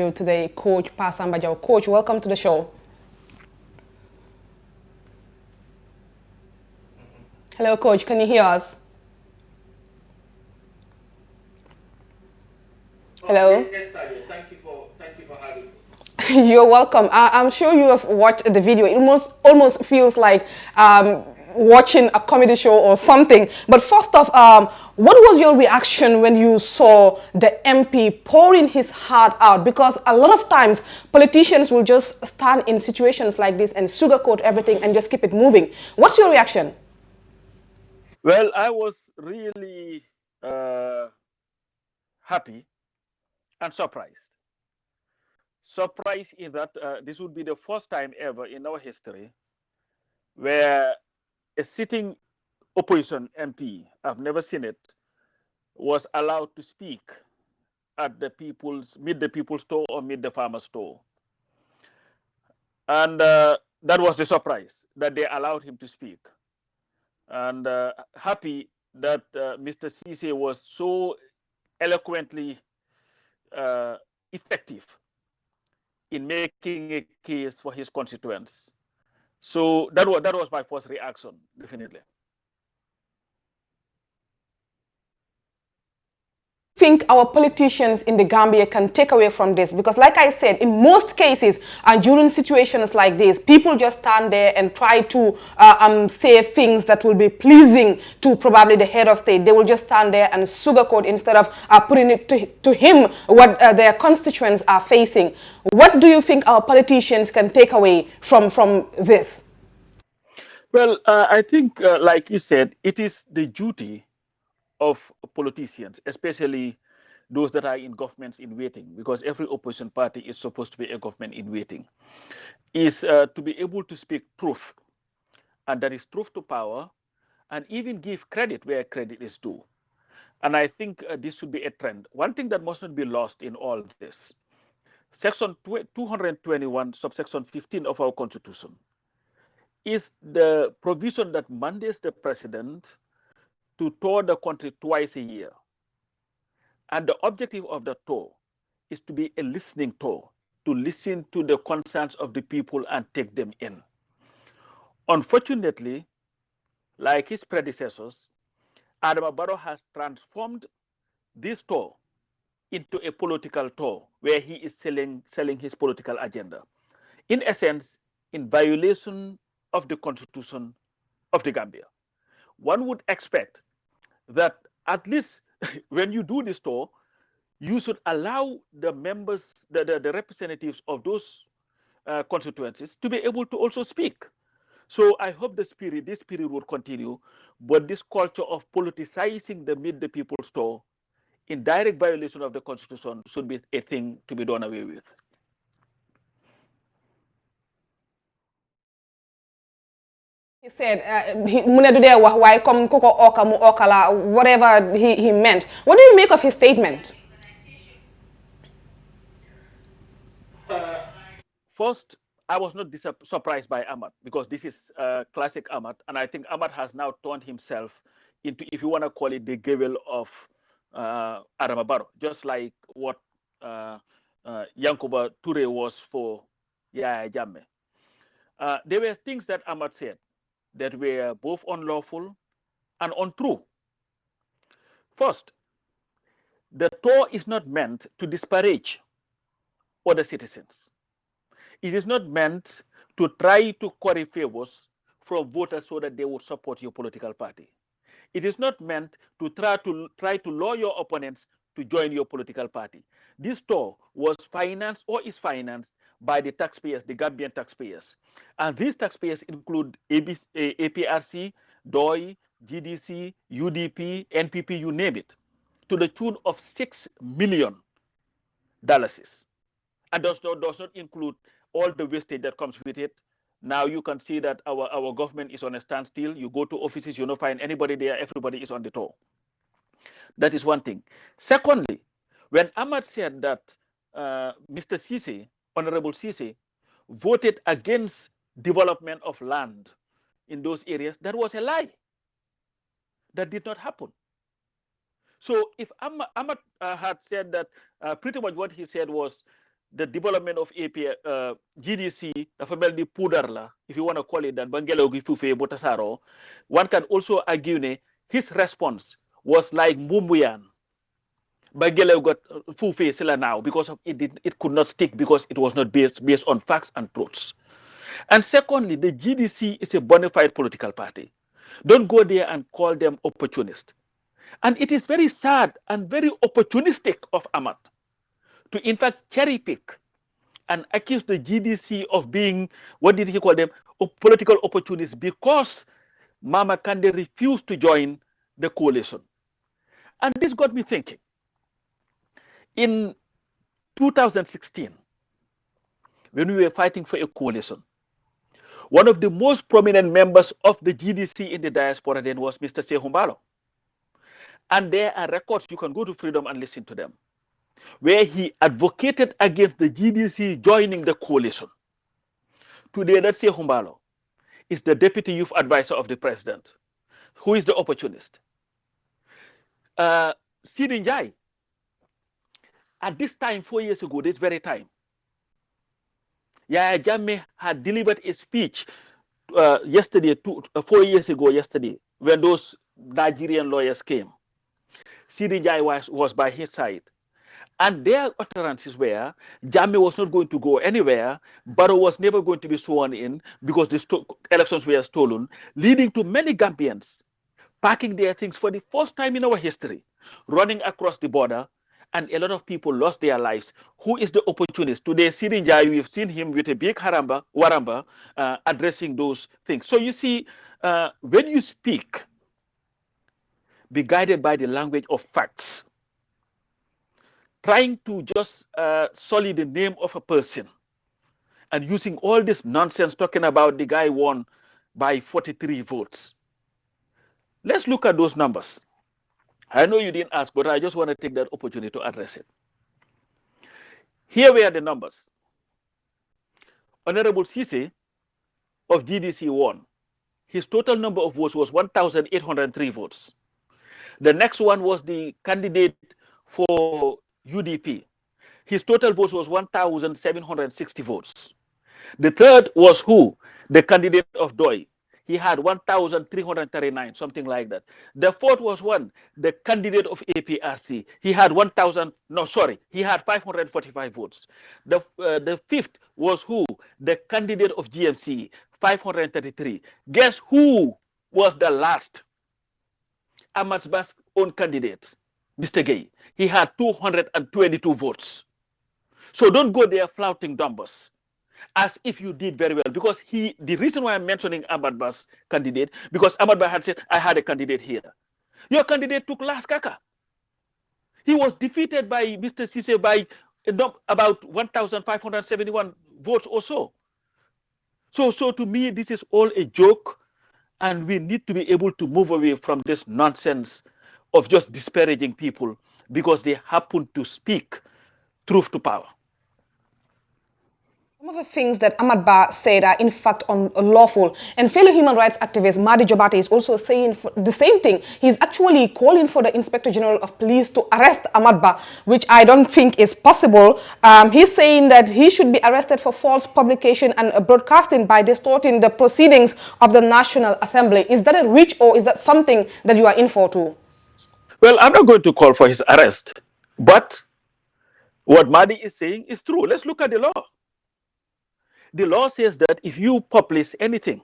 Today, Coach Pasamba Jow. Coach, welcome to the show. Hello, Coach. Can you hear us? Hello. Yes, Sayo. Thank you for having me. You're welcome. I'm sure you have watched the video. It almost feels like watching a comedy show or something. But first off, what was your reaction when you saw the MP pouring his heart out? Because a lot of times politicians will just stand in situations like this and sugarcoat everything and just keep it moving. What's your reaction? Well, I was really happy and surprised. Surprised in that this would be the first time ever in our history where a sitting opposition MP, I've never seen it, was allowed to speak at meet the people's store or meet the farmer's store. And that was the surprise that they allowed him to speak. And happy that Mr. Ceesay was so eloquently uh, effective in making a case for his constituents. So that was my first reaction, definitely. Think our politicians in the Gambia can take away from this? Because like I said, in most cases and during situations like this, people just stand there and try to say things that will be pleasing to probably the head of state. They will just stand there and sugarcoat instead of putting it to him what their constituents are facing. What do you think our politicians can take away from this? Well, I think, like you said, it is the duty of politicians, especially those that are in governments in waiting, because every opposition party is supposed to be a government in waiting, is to be able to speak truth, and that is truth to power, and even give credit where credit is due. And I think this should be a trend. One thing that must not be lost in all this, Section 221, subsection 15 of our Constitution, is the provision that mandates the president to tour the country twice a year. And the objective of the tour is to be a listening tour, to listen to the concerns of the people and take them in. Unfortunately, like his predecessors, Adama Barrow has transformed this tour into a political tour where he is selling his political agenda. In essence, in violation of the constitution of the Gambia. One would expect that at least when you do this tour, you should allow the members, the representatives of those constituencies to be able to also speak. So I hope this spirit will continue, but this culture of politicizing the Meet the People's Tour in direct violation of the Constitution should be a thing to be done away with. He said, why come koko oka mu okala, whatever he meant. What do you make of his statement? First, I was not surprised by Ahmad because this is classic Ahmad, and I think Ahmad has now turned himself into, if you want to call it, the Gavel of Adama Barrow, just like what Yankuba Ture was for Yaya Jammeh. There were things that Ahmad said that were both unlawful and untrue. First, the tour is not meant to disparage other citizens. It is not meant to try to curry favors from voters so that they will support your political party. It is not meant to try to lure your opponents to join your political party. This tour was financed or is financed by the taxpayers, the Gambian taxpayers. And these taxpayers include APRC, DOI, GDC, UDP, NPP, you name it, to the tune of $6 million. And does not include all the wastage that comes with it. Now you can see that our government is on a standstill. You go to offices, you don't find anybody there. Everybody is on the tour. That is one thing. Secondly, when Ahmad said that Mr. Ceesay, Honorable Ceesay, voted against development of land in those areas, that was a lie. That did not happen. So if Ahmad had said that, pretty much what he said was the development of API, GDC, dafa mel ni poudre la, if you want to call it that, ba ngelaw gi fuufee bu tasaaroo. One can also argue ne his response was like mbumbuyan, ba ngelaw got fuufee sila now, because of it could not stick because it was not based on facts and truths. And secondly, the GDC is a bona fide political party. Don't go there and call them opportunist. And it is very sad and very opportunistic of Hamat to, in fact, cherry pick and accuse the GDC of being, what did he call them, political opportunists, because Mama Kande refused to join the coalition. And this got me thinking. In 2016, when we were fighting for a coalition, one of the most prominent members of the GDC in the diaspora then was Mr. Sehumbalo. And there are records, you can go to Freedom and listen to them, where he advocated against the GDC joining the coalition. Today, that Sehumbalo is the deputy youth advisor of the president, who is the opportunist. Sidi Njai, at this time, 4 years ago, this very time, Yaya Jammeh had delivered a speech yesterday, 4 years ago yesterday, when those Nigerian lawyers came. Sidi Njai was by his side. And their utterances were, Jammeh was not going to go anywhere, Barrow was never going to be sworn in because the elections were stolen, leading to many Gambians packing their things for the first time in our history, running across the border, and a lot of people lost their lives. Who is the opportunist? Today, Sidi Njai, we've seen him with a big waramba addressing those things. So you see, when you speak, be guided by the language of facts. Trying to just sully the name of a person and using all this nonsense talking about the guy won by 43 votes. Let's look at those numbers. I know you didn't ask, but I just want to take that opportunity to address it. Here were the numbers. Honorable Ceesay of GDC won. His total number of votes was 1,803 votes. The next one was the candidate for UDP. His total votes was 1,760 votes. The third was who? The candidate of DOI. He had 1,339, something like that. The fourth was the candidate of APRC. He had he had 545 votes. The fifth was who? The candidate of GMC, 533. Guess who was the last? Hamat's own candidate, Mr. Gay. He had 222 votes. So don't go there flouting numbers as if you did very well, because the reason why I'm mentioning Ahmad Ba's candidate, because Ahmad Ba had said, I had a candidate here. Your candidate took last kaka. He was defeated by Mr. Ceesay by about 1,571 votes or so. So to me, this is all a joke, and we need to be able to move away from this nonsense of just disparaging people because they happen to speak truth to power. Some of the things that Ahmad Ba said are in fact unlawful. And fellow human rights activist Madi Jobate is also saying the same thing. He's actually calling for the Inspector General of Police to arrest Ahmad Ba, which I don't think is possible. He's saying that he should be arrested for false publication and broadcasting by distorting the proceedings of the National Assembly. Is that a reach, or is that something that you are in for too? Well, I'm not going to call for his arrest, but what Madi is saying is true. Let's look at the law. The law says that if you publish anything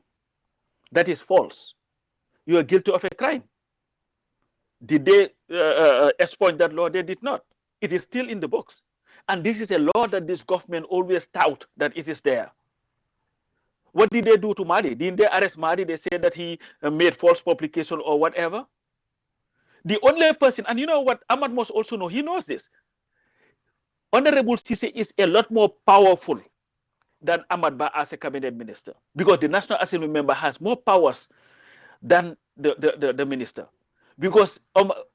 that is false, you are guilty of a crime. Did they expunge that law? They did not. It is still in the books. And this is a law that this government always tout that it is there. What did they do to Madi? Didn't they arrest Madi? They said that he made false publication or whatever. The only person, and you know what Ahmad must also know, he knows this. Honorable Ceesay is a lot more powerful than Ahmad Ba as a cabinet minister, because the National Assembly member has more powers than the minister. Because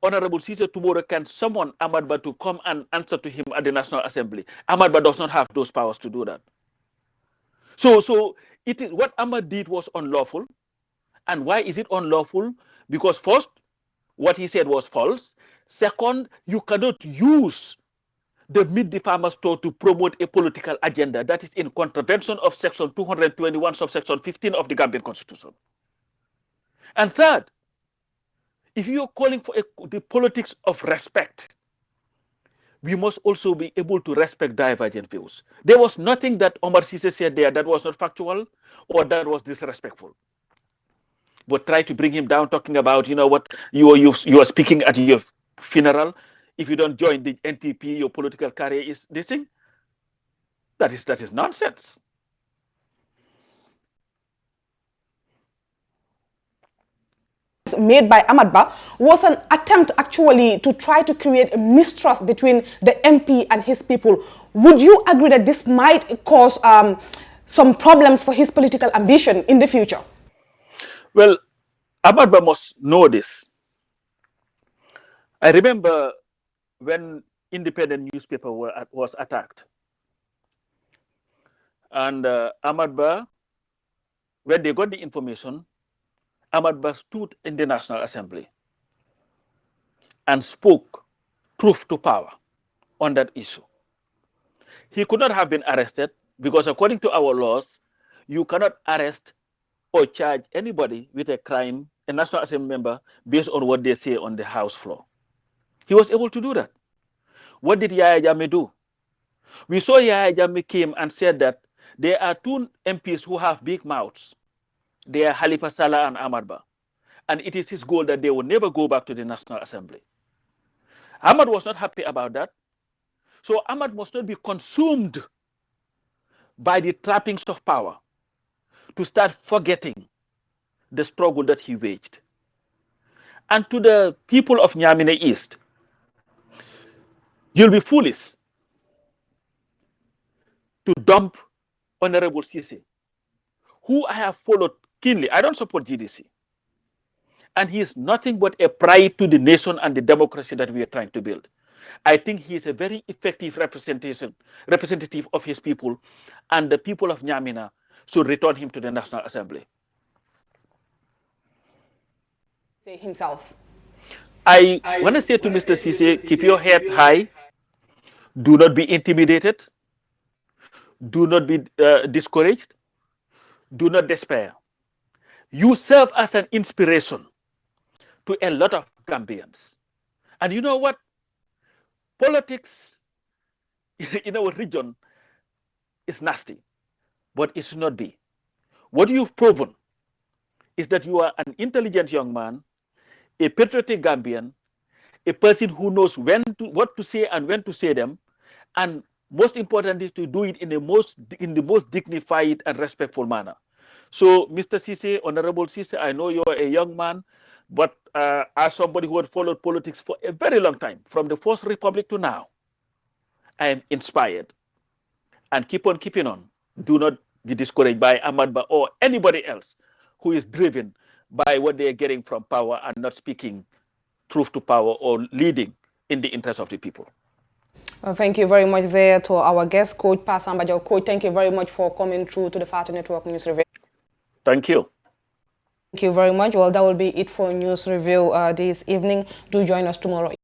Honorable Ceesay tomorrow can summon Ahmad Ba to come and answer to him at the National Assembly. Ahmad Ba does not have those powers to do that. So it is what Ahmad did was unlawful. And why is it unlawful? Because first, what he said was false. Second, you cannot use the Meet the Farmer store to promote a political agenda that is in contravention of Section 221, subsection 15 of the Gambian Constitution. And third, if you are calling for the politics of respect, we must also be able to respect divergent views. There was nothing that Omar Ceesay said there that was not factual or that was disrespectful. But try to bring him down, talking about, you know what, you are speaking at your funeral. If you don't join the NPP, your political career is this thing. That is nonsense. Made by Hamat was an attempt actually to try to create a mistrust between the MP and his people. Would you agree that this might cause some problems for his political ambition in the future? Well, Hamat must know this. I remember when independent newspaper was attacked, and Hamat, when they got the information, Hamat stood in the National Assembly and spoke truth to power on that issue. He could not have been arrested because according to our laws, you cannot arrest or charge anybody with a crime, a National Assembly member, based on what they say on the House floor. He was able to do that. What did Yahya Jammeh do? We saw Yahya Jammeh came and said that there are two MPs who have big mouths. They are Halifa Sallah and Hamat, and it is his goal that they will never go back to the National Assembly. Hamat was not happy about that. So Hamat must not be consumed by the trappings of power to start forgetting the struggle that he waged. And to the people of Nyamine East, you'll be foolish to dump Honorable Ceesay, who I have followed keenly. I don't support GDC. And he is nothing but a pride to the nation and the democracy that we are trying to build. I think he is a very effective representative of his people, and the people of Nyamina should return him to the National Assembly. Himself. I want to say to Mr. Ceesay, keep your head high. Do not be intimidated. Do not be discouraged. Do not despair. You serve as an inspiration to a lot of Gambians. And you know what? Politics in our region is nasty, but it should not be. What you've proven is that you are an intelligent young man, a patriotic Gambian, a person who knows what to say and when to say them, and most importantly, to do it in the most dignified and respectful manner. So, Mr. Ceesay, Honorable Ceesay, I know you're a young man, but as somebody who had followed politics for a very long time, from the First Republic to now, I am inspired. And keep on keeping on. Do not be discouraged by Hamat or anybody else who is driven by what they are getting from power and not speaking truth to power or leading in the interest of the people. Well, thank you very much there to our guest, Coach Pasamba Jow. Coach, thank you very much for coming through to the Fatu Network News Review. Thank you. Thank you very much. Well, that will be it for News Review this evening. Do join us tomorrow.